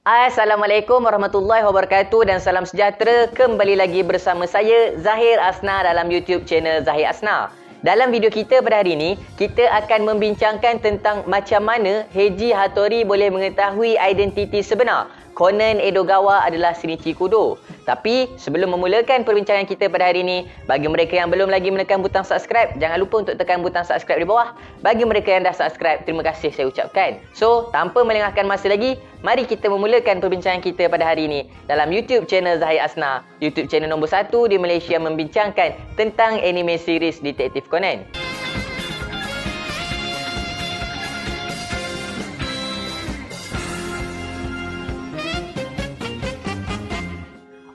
Assalamualaikum warahmatullahi wabarakatuh dan salam sejahtera. Kembali lagi bersama saya Zahir Asna dalam YouTube channel Zahir Asna. Dalam video kita pada hari ini, kita akan membincangkan tentang macam mana Heiji Hattori boleh mengetahui identiti sebenar Conan Edogawa adalah Shinichi Kudo. Tapi sebelum memulakan perbincangan kita pada hari ini, bagi mereka yang belum lagi menekan butang subscribe, jangan lupa untuk tekan butang subscribe di bawah. Bagi mereka yang dah subscribe, terima kasih saya ucapkan. So, tanpa melengahkan masa lagi, mari kita memulakan perbincangan kita pada hari ini dalam YouTube channel Zahir Asna, YouTube channel nombor 1 di Malaysia membincangkan tentang anime series Detektif Conan.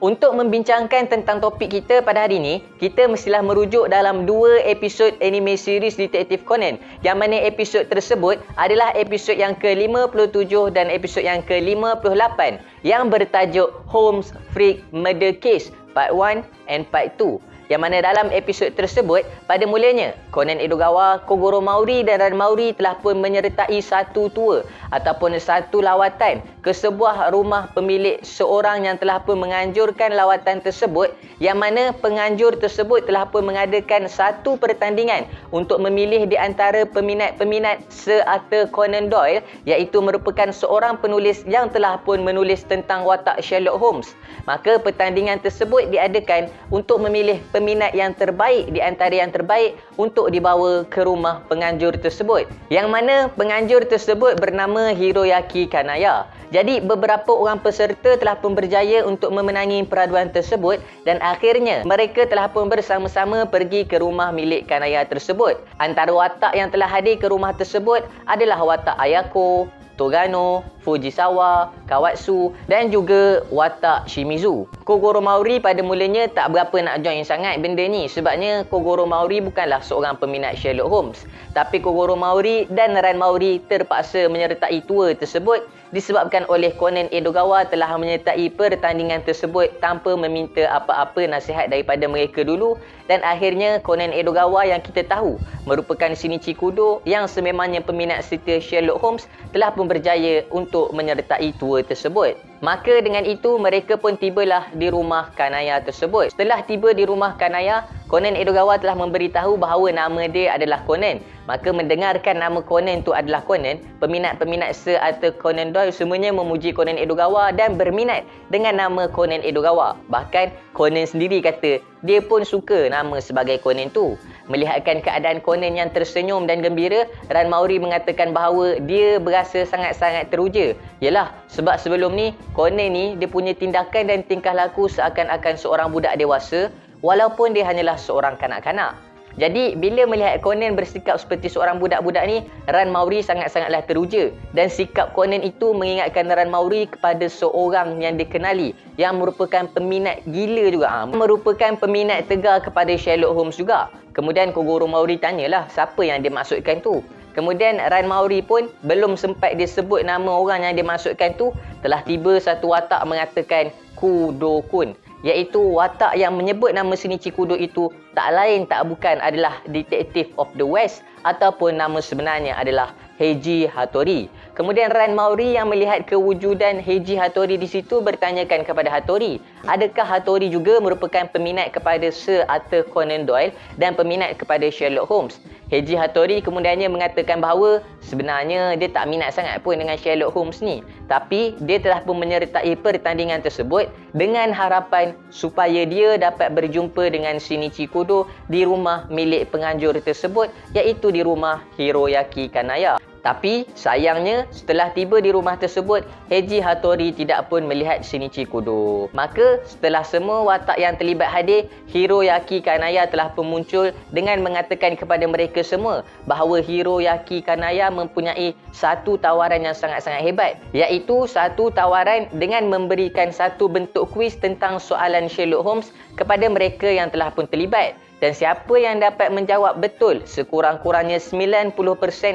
Untuk membincangkan tentang topik kita pada hari ini, kita mestilah merujuk dalam 2 episod anime series Detektif Conan, yang mana episod tersebut adalah episod yang ke-57 dan episod yang ke-58 yang bertajuk Holmes Freak Murder Case Part 1 and Part 2. Yang mana dalam episod tersebut, pada mulanya Conan Edogawa, Kogoro Maori dan Ran Maori telah pun menyertai satu tour ataupun satu lawatan ke sebuah rumah pemilik seorang yang telah pun menganjurkan lawatan tersebut, yang mana penganjur tersebut telah pun mengadakan satu pertandingan untuk memilih di antara peminat-peminat se-Arthur Conan Doyle, iaitu merupakan seorang penulis yang telah pun menulis tentang watak Sherlock Holmes. Maka pertandingan tersebut diadakan untuk memilih peminat yang terbaik di antara yang terbaik untuk dibawa ke rumah penganjur tersebut, yang mana penganjur tersebut bernama Hiroyaki Kanaya. Jadi beberapa orang peserta telah pun berjaya untuk memenangi peraduan tersebut dan akhirnya mereka telah pun bersama-sama pergi ke rumah milik Kanaya tersebut. Antara watak yang telah hadir ke rumah tersebut adalah watak Ayako, Togano, Fujisawa, Kawatsu dan juga watak Shimizu. Kogoro Maori pada mulanya tak berapa nak join sangat benda ni, sebabnya Kogoro Maori bukanlah seorang peminat Sherlock Holmes. Tapi Kogoro Maori dan Ran Maori terpaksa menyertai tour tersebut disebabkan oleh Conan Edogawa telah menyertai pertandingan tersebut tanpa meminta apa-apa nasihat daripada mereka dulu, dan akhirnya Conan Edogawa yang kita tahu merupakan Shinichi Kudo yang sememangnya peminat setia Sherlock Holmes telah pun berjaya untuk menyertai tour tersebut. Maka dengan itu mereka pun tibalah di rumah Kanaya tersebut. Setelah tiba di rumah Kanaya, Conan Edogawa telah memberitahu bahawa nama dia adalah Conan. Maka mendengarkan nama Conan tu adalah Conan, peminat-peminat se-Arthur Conan Doyle semuanya memuji Conan Edogawa dan berminat dengan nama Conan Edogawa. Bahkan Conan sendiri kata dia pun suka nama sebagai Conan tu. Melihatkan keadaan Conan yang tersenyum dan gembira, Ran Maori mengatakan bahawa dia berasa sangat-sangat teruja. Yalah, sebab sebelum ni Conan ni dia punya tindakan dan tingkah laku seakan-akan seorang budak dewasa walaupun dia hanyalah seorang kanak-kanak. Jadi bila melihat Conan bersikap seperti seorang budak-budak ni, Ran Maori sangat-sangatlah teruja, dan sikap Conan itu mengingatkan Ran Maori kepada seorang yang dikenali yang merupakan peminat gila juga, merupakan peminat tegar kepada Sherlock Holmes juga. Kemudian Kogoro Maori tanyalah siapa yang dia maksudkan tu. Kemudian Ran Maori pun belum sempat disebut nama orang yang dimaksudkan tu, telah tiba satu watak mengatakan Kudo-kun, iaitu watak yang menyebut nama Shinichi Kudo itu tak lain tak bukan adalah Detective of the West ataupun nama sebenarnya adalah Heiji Hattori. Kemudian Ran Maori yang melihat kewujudan Heiji Hattori di situ bertanyakan kepada Hattori, adakah Hattori juga merupakan peminat kepada Sir Arthur Conan Doyle dan peminat kepada Sherlock Holmes? Heiji Hattori kemudiannya mengatakan bahawa sebenarnya dia tak minat sangat pun dengan Sherlock Holmes ni, tapi dia telah pun menyertai pertandingan tersebut dengan harapan supaya dia dapat berjumpa dengan Shinichi Kudo di rumah milik penganjur tersebut, iaitu di rumah Hiroyaki Kanaya. Tapi sayangnya setelah tiba di rumah tersebut, Heiji Hattori tidak pun melihat Shinichi Kudo. Maka setelah semua watak yang terlibat hadir, Hiroyaki Kanaya telah pun muncul dengan mengatakan kepada mereka semua bahawa Hiroyaki Kanaya mempunyai satu tawaran yang sangat-sangat hebat, iaitu satu tawaran dengan memberikan satu bentuk kuis tentang soalan Sherlock Holmes kepada mereka yang telah pun terlibat. Dan siapa yang dapat menjawab betul sekurang-kurangnya 90%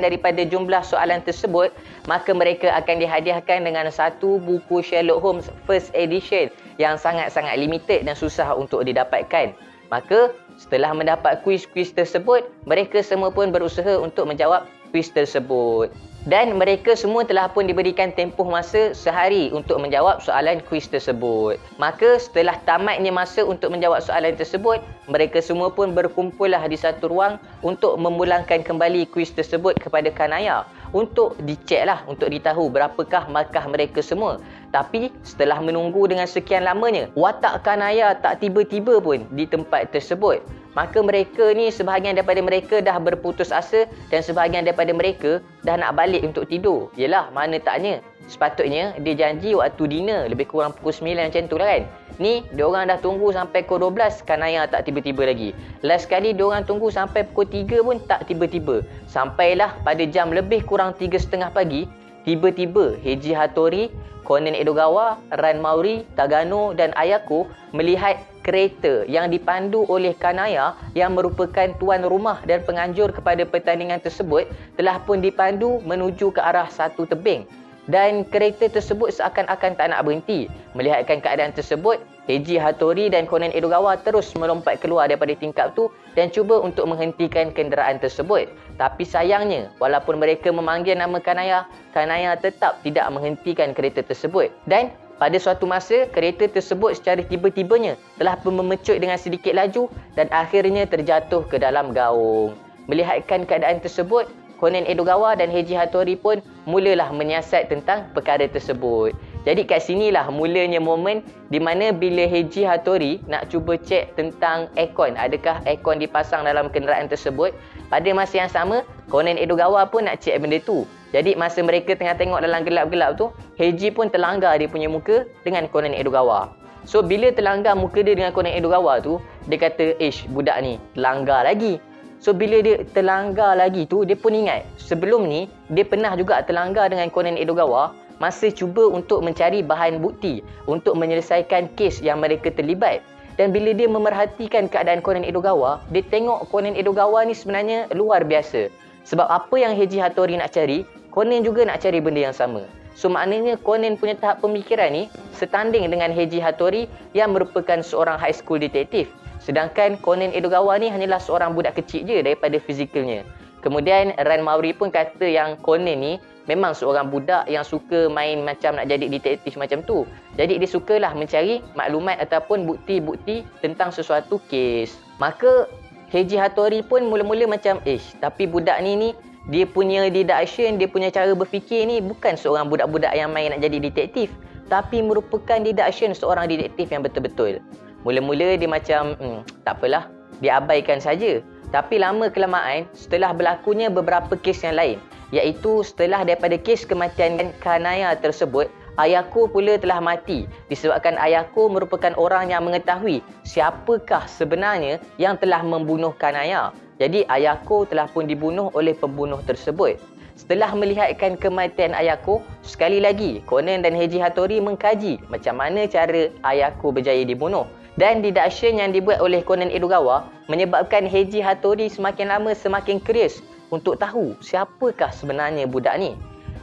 daripada jumlah soalan tersebut, maka mereka akan dihadiahkan dengan satu buku Sherlock Holmes First Edition yang sangat-sangat limited dan susah untuk didapatkan. Maka setelah mendapat kuis-kuis tersebut, mereka semua pun berusaha untuk menjawab kuis tersebut. Dan mereka semua telah pun diberikan tempoh masa sehari untuk menjawab soalan kuis tersebut. Maka setelah tamatnya masa untuk menjawab soalan tersebut, mereka semua pun berkumpullah di satu ruang untuk memulangkan kembali kuis tersebut kepada Kanaya untuk dicek lah, untuk ditahu berapakah markah mereka semua. Tapi setelah menunggu dengan sekian lamanya, watak Kanaya tak tiba-tiba pun di tempat tersebut. Maka mereka ni, sebahagian daripada mereka dah berputus asa dan sebahagian daripada mereka dah nak balik untuk tidur. Yelah, mana taknya. Sepatutnya dia janji waktu dinner lebih kurang pukul 9 macam tu lah kan. Ni, diorang dah tunggu sampai pukul 12, Kanaya tak tiba-tiba lagi. Last kali diorang tunggu sampai pukul 3 pun tak tiba-tiba. Sampailah pada jam lebih kurang 3:30 pagi, tiba-tiba Heiji Hattori, Conan Edogawa, Ran Mauri, Tagano dan Ayako melihat kereta yang dipandu oleh Kanaya yang merupakan tuan rumah dan penganjur kepada pertandingan tersebut telah pun dipandu menuju ke arah satu tebing. Dan kereta tersebut seakan-akan tak nak berhenti. Melihatkan keadaan tersebut, Heiji Hattori dan Conan Edogawa terus melompat keluar daripada tingkap tu dan cuba untuk menghentikan kenderaan tersebut. Tapi sayangnya, walaupun mereka memanggil nama Kanaya, Kanaya tetap tidak menghentikan kereta tersebut. Dan pada suatu masa, kereta tersebut secara tiba-tibanya telah pun memecut dengan sedikit laju dan akhirnya terjatuh ke dalam gaung. Melihatkan keadaan tersebut, Conan Edogawa dan Heiji Hattori pun mulalah menyiasat tentang perkara tersebut. Jadi kat sinilah mulanya momen di mana bila Heiji Hattori nak cuba cek tentang aircon, adakah aircon dipasang dalam kenderaan tersebut. Pada masa yang sama, Conan Edogawa pun nak cek benda tu. Jadi masa mereka tengah tengok dalam gelap-gelap tu, Heiji pun terlanggar dia punya muka dengan Conan Edogawa. So bila terlanggar muka dia dengan Conan Edogawa tu, dia kata, budak ni terlanggar lagi. So bila dia terlanggar lagi tu, dia pun ingat sebelum ni dia pernah juga terlanggar dengan Conan Edogawa masa cuba untuk mencari bahan bukti untuk menyelesaikan kes yang mereka terlibat. Dan bila dia memerhatikan keadaan Conan Edogawa, dia tengok Conan Edogawa ni sebenarnya luar biasa. Sebab apa yang Heiji Hattori nak cari, Conan juga nak cari benda yang sama. So maknanya Conan punya tahap pemikiran ni setanding dengan Heiji Hattori yang merupakan seorang high school detektif. Sedangkan Conan Edogawa ni hanyalah seorang budak kecil je daripada fizikalnya. Kemudian Ran Mauri pun kata yang Conan ni memang seorang budak yang suka main macam nak jadi detektif macam tu. Jadi dia sukalah mencari maklumat ataupun bukti-bukti tentang sesuatu kes. Maka Heiji Hattori pun mula-mula macam, tapi budak ni dia punya deduction, dia punya cara berfikir ni bukan seorang budak-budak yang main nak jadi detektif, tapi merupakan deduction seorang detektif yang betul-betul. Mula-mula dia macam, tak apalah, dia abaikan saja. Tapi lama kelamaan, setelah berlakunya beberapa kes yang lain, iaitu setelah daripada kes kematian Kanaya tersebut, Ayako pula telah mati disebabkan Ayako merupakan orang yang mengetahui siapakah sebenarnya yang telah membunuh Kanaya. Jadi Ayako telah pun dibunuh oleh pembunuh tersebut. Setelah melihatkan kematian Ayako, sekali lagi Conan dan Heiji Hattori mengkaji macam mana cara Ayako berjaya dibunuh. Dan deduction yang dibuat oleh Conan Edogawa menyebabkan Heiji Hattori semakin lama semakin curious untuk tahu siapakah sebenarnya budak ni.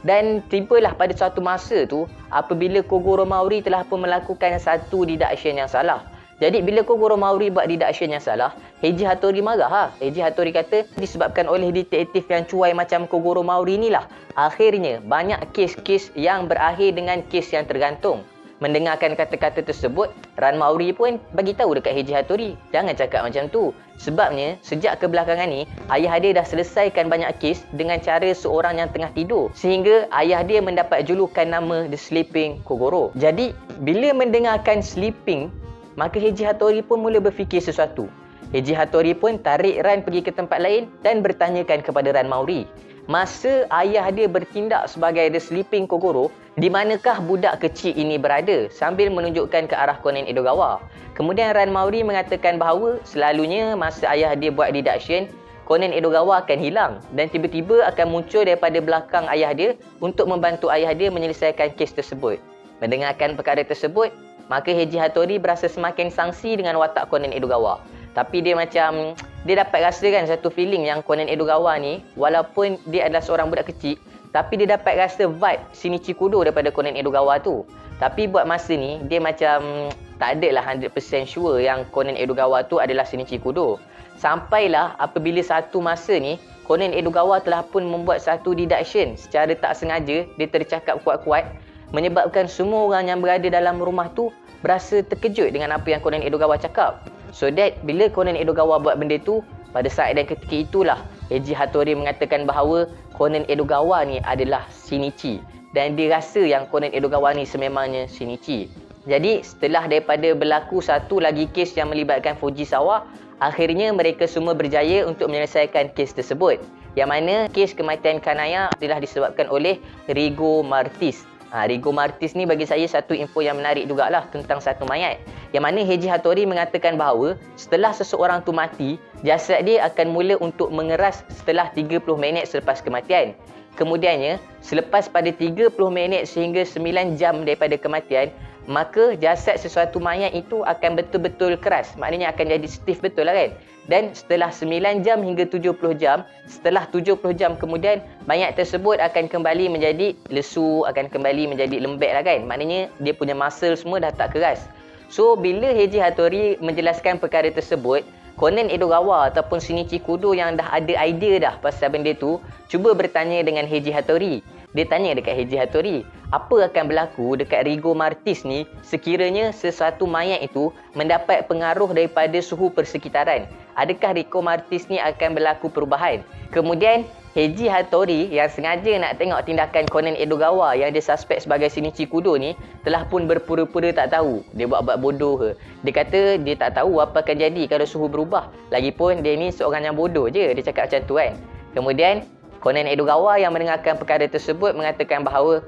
Dan tibalah pada suatu masa tu apabila Kogoro Mauri telah pun melakukan satu deduction yang salah. Jadi bila Kogoro Mauri buat deduction yang salah, Heiji Hattori marah. Heiji Hattori kata disebabkan oleh detektif yang cuai macam Kogoro Mauri ni lah, akhirnya banyak kes-kes yang berakhir dengan kes yang tergantung. Mendengarkan kata-kata tersebut, Ran Mauri pun bagi tahu dekat Heiji Hattori, jangan cakap macam tu. Sebabnya, sejak kebelakangan ni, ayah dia dah selesaikan banyak kes dengan cara seorang yang tengah tidur. Sehingga ayah dia mendapat julukan nama The Sleeping Kogoro. Jadi, bila mendengarkan sleeping, maka Heiji Hattori pun mula berfikir sesuatu. Heiji Hattori pun tarik Ran pergi ke tempat lain dan bertanyakan kepada Ran Mauri. Masa ayah dia bertindak sebagai The Sleeping Kogoro, di manakah budak kecil ini berada, sambil menunjukkan ke arah Conan Edogawa. Kemudian Ran Mauri mengatakan bahawa selalunya masa ayah dia buat deduction, Conan Edogawa akan hilang dan tiba-tiba akan muncul daripada belakang ayah dia untuk membantu ayah dia menyelesaikan kes tersebut. Mendengarkan perkara tersebut, maka Heiji Hattori berasa semakin sangsi dengan watak Conan Edogawa. Tapi dia macam, dia dapat rasakan satu feeling yang Conan Edogawa ni, walaupun dia adalah seorang budak kecil, tapi dia dapat rasa vibe Shinichi Kudo daripada Conan Edogawa tu. Tapi buat masa ni, dia macam tak adalah 100% sure yang Conan Edogawa tu adalah Shinichi Kudo. Sampailah apabila satu masa ni, Konen Edogawa telah pun membuat satu deduction secara tak sengaja. Dia tercakap kuat-kuat menyebabkan semua orang yang berada dalam rumah tu berasa terkejut dengan apa yang Konen Edogawa cakap. So that bila Konen Edogawa buat benda tu, pada saat dan ketika itulah Heiji Hattori mengatakan bahawa Konen Edogawa ni adalah Shinichi. Dan dia rasa yang Konen Edogawa ni sememangnya Shinichi. Jadi setelah daripada berlaku satu lagi kes yang melibatkan Fujisawa, akhirnya mereka semua berjaya untuk menyelesaikan kes tersebut. Yang mana kes kematian Kanaya adalah disebabkan oleh Rigo Martis. Rigo Martis ni bagi saya satu info yang menarik jugalah tentang satu mayat. Yang mana Heiji Hattori mengatakan bahawa setelah seseorang tu mati, jasad dia akan mula untuk mengeras setelah 30 minit selepas kematian. Kemudiannya, selepas pada 30 minit sehingga 9 jam daripada kematian, maka jasad sesuatu mayat itu akan betul-betul keras. Maknanya akan jadi stiff betul lah kan. Dan setelah 9 jam hingga 70 jam, setelah 70 jam kemudian, mayat tersebut akan kembali menjadi lesu, akan kembali menjadi lembek lah kan. Maknanya dia punya muscle semua dah tak keras. So, bila Heiji Hattori menjelaskan perkara tersebut, Konen Edogawa ataupun Shinichi Kudo yang dah ada idea dah pasal benda tu, cuba bertanya dengan Heiji Hattori. Dia tanya dekat Heiji Hattori, apa akan berlaku dekat Rigo Martis ni sekiranya sesuatu mayat itu mendapat pengaruh daripada suhu persekitaran? Adakah Rigo Martis ni akan berlaku perubahan? Kemudian Heiji Hattori yang sengaja nak tengok tindakan Konen Edogawa yang dia suspek sebagai Shinichi Kudo ni telah pun berpura-pura tak tahu. Dia buat-buat bodoh ke. Dia kata dia tak tahu apa akan jadi kalau suhu berubah. Lagipun dia ni seorang yang bodoh je. Dia cakap macam tu kan. Kemudian Konen Edogawa yang mendengarkan perkara tersebut mengatakan bahawa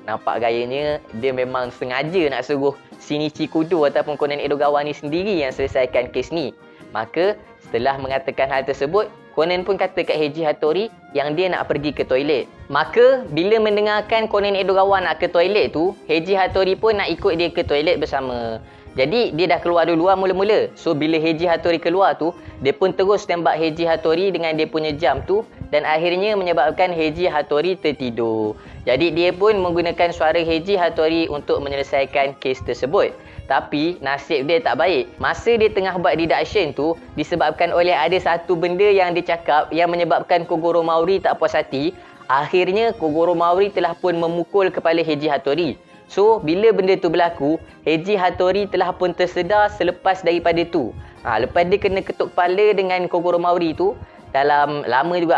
nampak gayanya dia memang sengaja nak suruh Shinichi Kudo ataupun Konen Edogawa ni sendiri yang selesaikan kes ni. Maka setelah mengatakan hal tersebut, Konen pun kata kat Heiji Hattori yang dia nak pergi ke toilet. Maka bila mendengarkan Konen Edogawa nak ke toilet tu, Heiji Hattori pun nak ikut dia ke toilet bersama. Jadi dia dah keluar duluan mula-mula. So bila Heiji Hattori keluar tu, dia pun terus tembak Heiji Hattori dengan dia punya jam tu dan akhirnya menyebabkan Heiji Hattori tertidur. Jadi dia pun menggunakan suara Heiji Hattori untuk menyelesaikan kes tersebut. Tapi nasib dia tak baik. Masa dia tengah buat deduction tu, disebabkan oleh ada satu benda yang dia cakap yang menyebabkan Kogoro Maori tak puas hati. Akhirnya Kogoro Maori telah pun memukul kepala Heiji Hattori. So, bila benda tu berlaku, Heiji Hattori telah pun tersedar selepas daripada tu. Lepas dia kena ketuk kepala dengan Kogoro Maori tu, dalam lama juga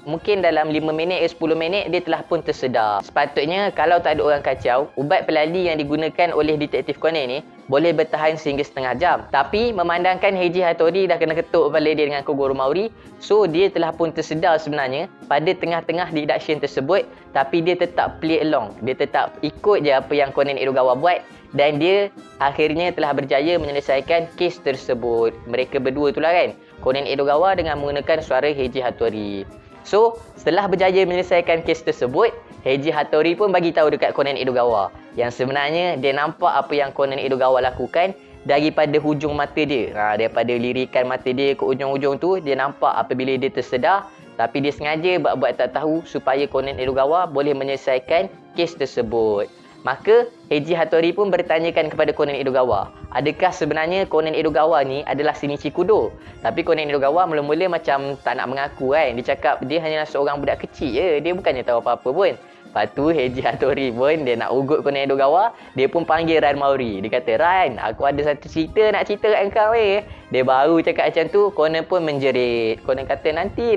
mungkin dalam 5 minit ke 10 minit dia telah pun tersedar. Sepatutnya kalau tak ada orang kacau, ubat pelali yang digunakan oleh Detektif Conan ni boleh bertahan sehingga setengah jam. Tapi memandangkan Heiji Hattori dah kena ketuk kepala dia dengan Kogoro Maori, so dia telah pun tersedar sebenarnya pada tengah-tengah deduction tersebut, tapi dia tetap play along. Dia tetap ikut je apa yang Konen Edogawa buat dan dia akhirnya telah berjaya menyelesaikan kes tersebut. Mereka berdua itulah kan, Konen Edogawa dengan menggunakan suara Heiji Hattori. So, setelah berjaya menyelesaikan kes tersebut, Heiji Hattori pun bagi tahu dekat Konen Edogawa yang sebenarnya dia nampak apa yang Konen Edogawa lakukan daripada hujung mata dia. Daripada lirikan mata dia ke ujung-ujung tu, dia nampak apabila dia tersedar, tapi dia sengaja buat-buat tak tahu supaya Konen Edogawa boleh menyelesaikan kes tersebut. Maka Heiji Hattori pun bertanyakan kepada Konen Edogawa, adakah sebenarnya Konen Edogawa ni adalah Shinichi Kudo? Tapi Konen Edogawa mula-mula macam tak nak mengaku kan. Dia cakap dia hanyalah seorang budak kecil je, dia bukannya tahu apa-apa pun. Lepas tu Heiji Hattori pun dia nak ugut Konen Edogawa, dia pun panggil Ran Maori. Dia kata, "Ran, aku ada satu cerita nak cerita kat kau weh." Dia baru cakap macam tu, Konen pun menjerit. Konen kata, nanti.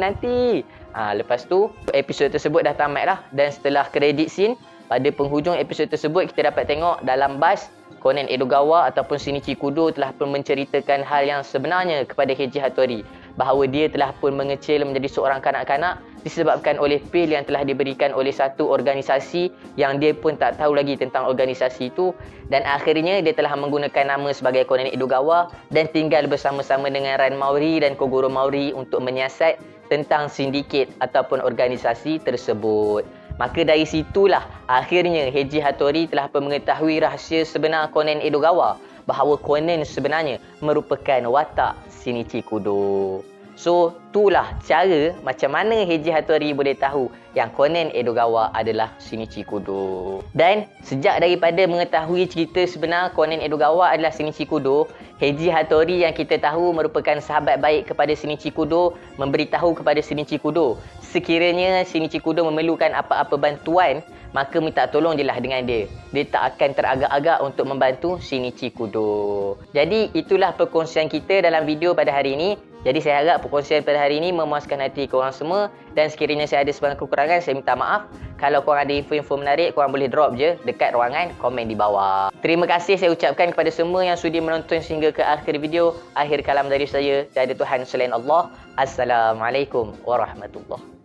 Lepas tu episod tersebut dah tamat lah. Dan setelah credit scene, pada penghujung episod tersebut kita dapat tengok dalam bas Konen Edogawa ataupun Shinichi Kudo telah pun menceritakan hal yang sebenarnya kepada Heiji Hattori, bahawa dia telah pun mengecil menjadi seorang kanak-kanak disebabkan oleh pil yang telah diberikan oleh satu organisasi yang dia pun tak tahu lagi tentang organisasi itu, dan akhirnya dia telah menggunakan nama sebagai Konen Edogawa dan tinggal bersama-sama dengan Ran Maori dan Kogoro Maori untuk menyiasat tentang sindiket ataupun organisasi tersebut. Maka dari situlah akhirnya Heiji Hattori telah pun mengetahui rahsia sebenar Konen Edogawa, bahawa Konen sebenarnya merupakan watak Shinichi Kudo. So, itulah cara macam mana Heiji Hattori boleh tahu yang Konen Edogawa adalah Shinichi Kudo. Dan sejak daripada mengetahui cerita sebenar Konen Edogawa adalah Shinichi Kudo, Heiji Hattori yang kita tahu merupakan sahabat baik kepada Shinichi Kudo memberitahu kepada Shinichi Kudo sekiranya Shinichi Kudo memerlukan apa-apa bantuan, maka minta tolong je lah dengan dia. Dia tak akan teragak-agak untuk membantu Shinichi Kudo. Jadi itulah perkongsian kita dalam video pada hari ini. Jadi saya harap perkongsian pada hari ini memuaskan hati korang semua. Dan sekiranya saya ada sebarang kekurangan, saya minta maaf. Kalau korang ada info-info menarik, korang boleh drop je dekat ruangan komen di bawah. Terima kasih saya ucapkan kepada semua yang sudi menonton sehingga ke akhir video. Akhir kalam dari saya, tiada Tuhan selain Allah. Assalamualaikum warahmatullahi